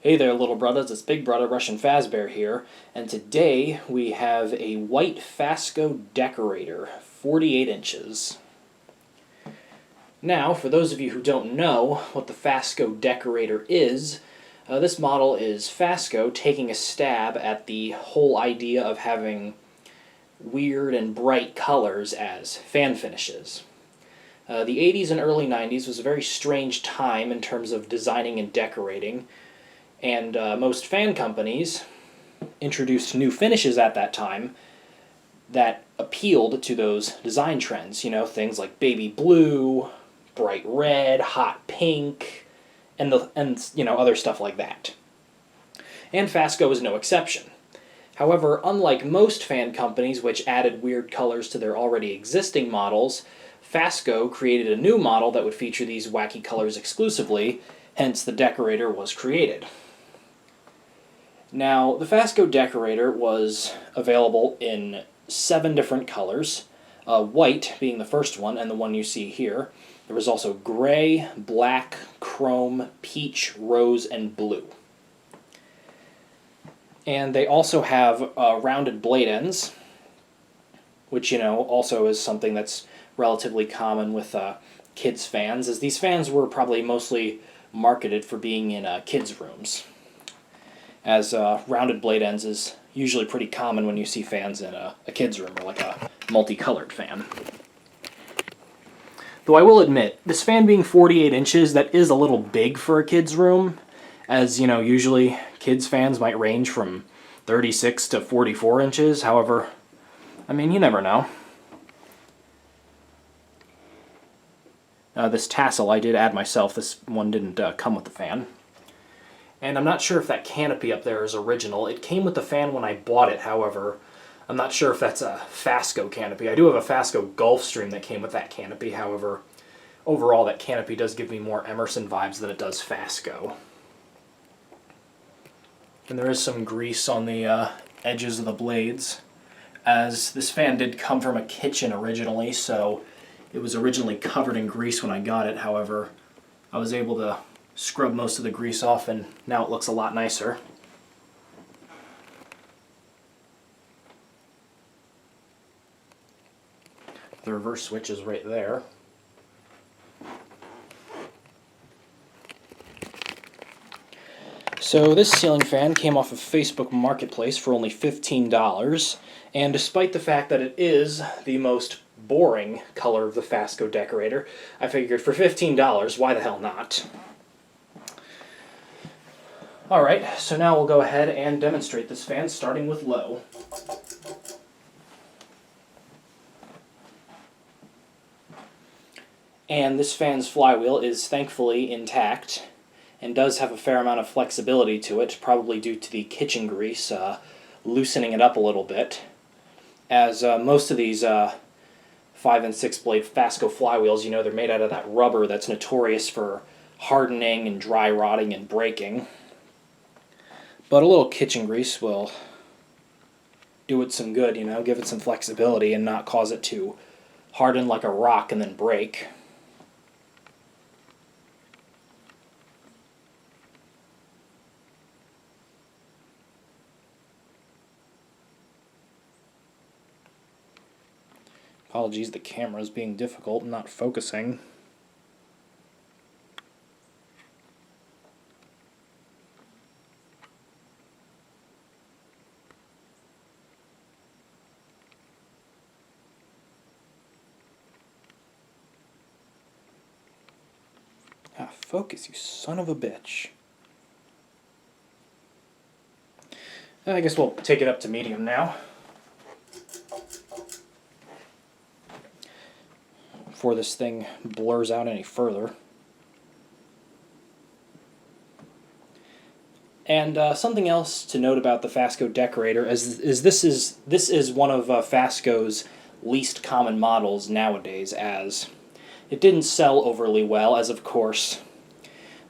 Hey there, little brothers, it's Big Brother Russian Fazbear here, and today we have a white Fasco Decorator, 48 inches. Now, for those of you who don't know what the Fasco Decorator is, this model is Fasco taking a stab at the whole idea of having weird and bright colors as fan finishes. The 80s and early 90s was a very strange time in terms of designing and decorating, and most fan companies introduced new finishes at that time that appealed to those design trends. You know, things like baby blue, bright red, hot pink, and other stuff like that. And Fasco is no exception. However, unlike most fan companies which added weird colors to their already existing models, Fasco created a new model that would feature these wacky colors exclusively, hence the Decorator was created. Now, the Fasco Decorator was available in 7 different colors, white being the first one, and the one you see here. There was also gray, black, chrome, peach, rose, and blue. And they also have rounded blade ends, which, also is something that's relatively common with kids' fans, as these fans were probably mostly marketed for being in kids' rooms, as rounded blade ends is usually pretty common when you see fans in a kid's room, or like a multicolored fan. Though I will admit, this fan being 48 inches, that is a little big for a kid's room, as, usually kids' fans might range from 36 to 44 inches. However, you never know. This tassel I did add myself. This one didn't come with the fan. And I'm not sure if that canopy up there is original. It came with the fan when I bought it, however. I'm not sure if that's a Fasco canopy. I do have a Fasco Gulfstream that came with that canopy, however, overall that canopy does give me more Emerson vibes than it does Fasco. And there is some grease on the edges of the blades, as this fan did come from a kitchen originally, so it was originally covered in grease when I got it. However, I was able to scrub most of the grease off, and now it looks a lot nicer. The reverse switch is right there. So this ceiling fan came off of Facebook Marketplace for only $15, and despite the fact that it is the most boring color of the Fasco Decorator, I figured for $15, why the hell not? Alright, so now we'll go ahead and demonstrate this fan, starting with low. And this fan's flywheel is thankfully intact, and does have a fair amount of flexibility to it, probably due to the kitchen grease loosening it up a little bit, as most of these 5 and 6 blade Fasco flywheels, they're made out of that rubber that's notorious for hardening and dry rotting and breaking. But a little kitchen grease will do it some good, give it some flexibility and not cause it to harden like a rock and then break. Apologies, the camera's being difficult and not focusing. Ah, focus, you son of a bitch. I guess we'll take it up to medium now, before this thing blurs out any further. And something else to note about the Fasco Decorator is this is one of Fasco's least common models nowadays, as it didn't sell overly well, as of course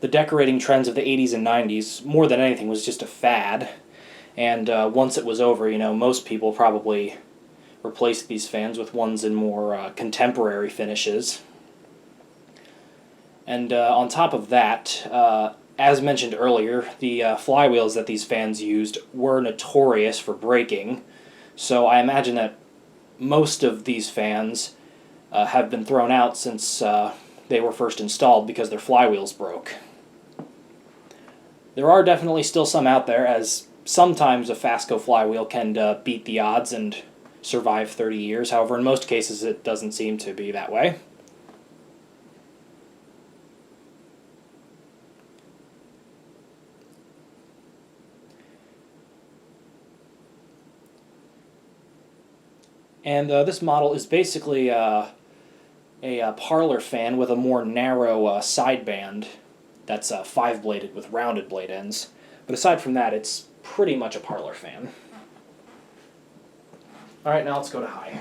the decorating trends of the 80s and 90s, more than anything, was just a fad. And once it was over, most people probably replaced these fans with ones in more contemporary finishes. And on top of that, as mentioned earlier, the flywheels that these fans used were notorious for breaking, so I imagine that most of these fans have been thrown out since they were first installed because their flywheels broke. There are definitely still some out there, as sometimes a Fasco flywheel can beat the odds and survive 30 years. However, in most cases it doesn't seem to be that way. And this model is basically a parlor fan with a more narrow sideband that's 5-bladed with rounded blade ends. But aside from that, it's pretty much a parlor fan. Alright, now let's go to high.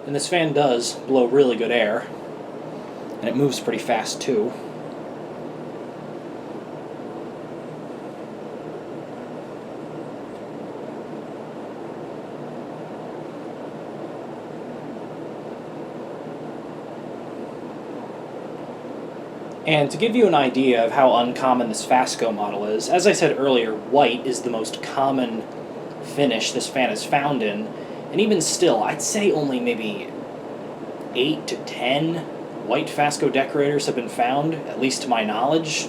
And this fan does blow really good air, and it moves pretty fast too. And to give you an idea of how uncommon this Fasco model is, as I said earlier, white is the most common finish this fan is found in, and even still, I'd say only maybe 8 to 10 white Fasco decorators have been found, at least to my knowledge.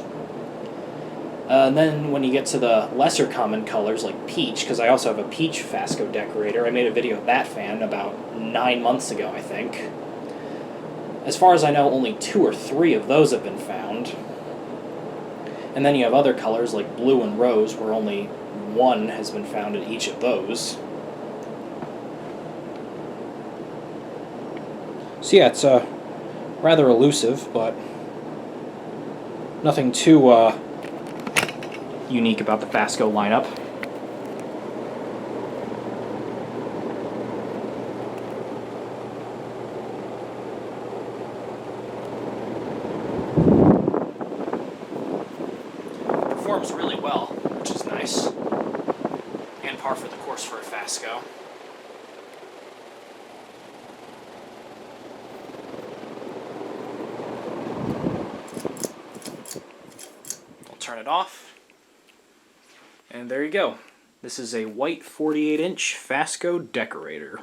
And then when you get to the lesser common colors like peach, because I also have a peach Fasco decorator, I made a video of that fan about 9 months ago, I think. As far as I know, only 2 or 3 of those have been found. And then you have other colors like blue and rose, where only 1 has been found in each of those. So yeah, it's rather elusive, but nothing too unique about the Fasco lineup. Performs really well, which is nice, and par for the course for a Fasco. I'll turn it off, and there you go. This is a white 48-inch Fasco Decorator.